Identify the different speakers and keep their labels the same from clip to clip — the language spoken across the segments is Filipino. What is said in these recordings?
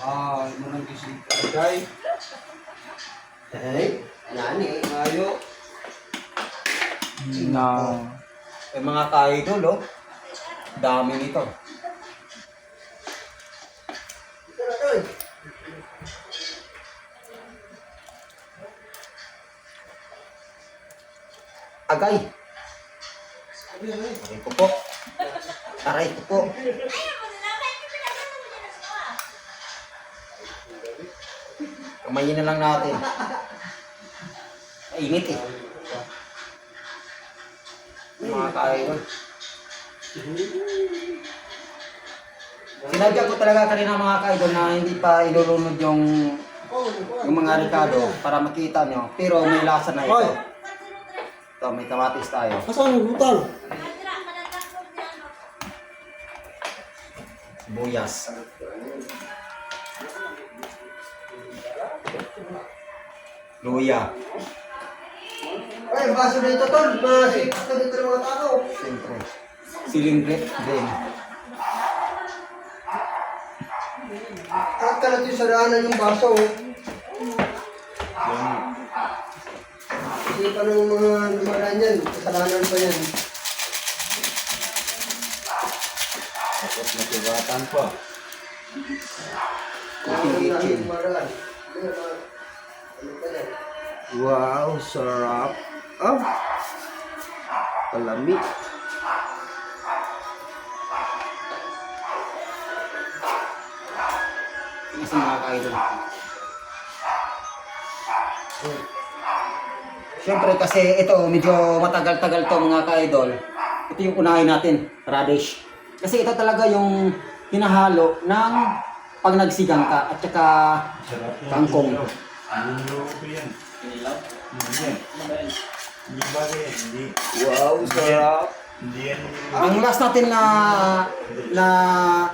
Speaker 1: Ah, mo nang kisig kay.
Speaker 2: Nani.
Speaker 1: Ayo.
Speaker 3: Na
Speaker 2: Mga ka-idol, oh. Dami nito. Agay. Aray ko po. Aray ko po. Kamayin na lang natin. Mainit eh. Mga ka-idol. Sinadya ko talaga kanina mga ka-idol na hindi pa ilulunod yung mga Ricardo para makita nyo. Pero may lasa na ito. Ito, may kamatis tayo.
Speaker 1: Asan yung butal?
Speaker 2: Buyas. Luya.
Speaker 1: Ay, baso na ito, tol. Masipas na dito ng mga tao.
Speaker 2: Siyempre. Siling din.
Speaker 1: At ka natin sa daanan yung baso. Kasi pa ng mga dumadaan yan, kasalanan pa yan.
Speaker 3: tapos natibatan pa.
Speaker 2: Kitchen.
Speaker 1: Dumadaan. Ano pa yan?
Speaker 3: Wow, sarap. Ah, palami.
Speaker 2: Isa mga ka-idol. Siyempre kasi ito medyo matagal-tagal to mga ka-idol. Ito yung unahin natin, radish. Kasi ito talaga yung hinahalo ng pag nagsigang ka at saka kangkong.
Speaker 3: Wow, sarap.
Speaker 2: Ang last natin na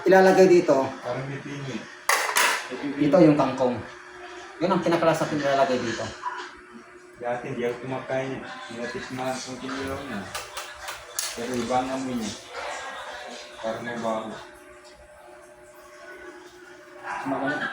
Speaker 2: ilalagay dito, ito yung kangkong. Yun ang pinakalas natin ilalagay dito.
Speaker 3: Dati hindi ako kumakain niya. Natismahan kong kinilaw niya. Pero ibang amoy niya. Parang may bago.
Speaker 2: Sumagal na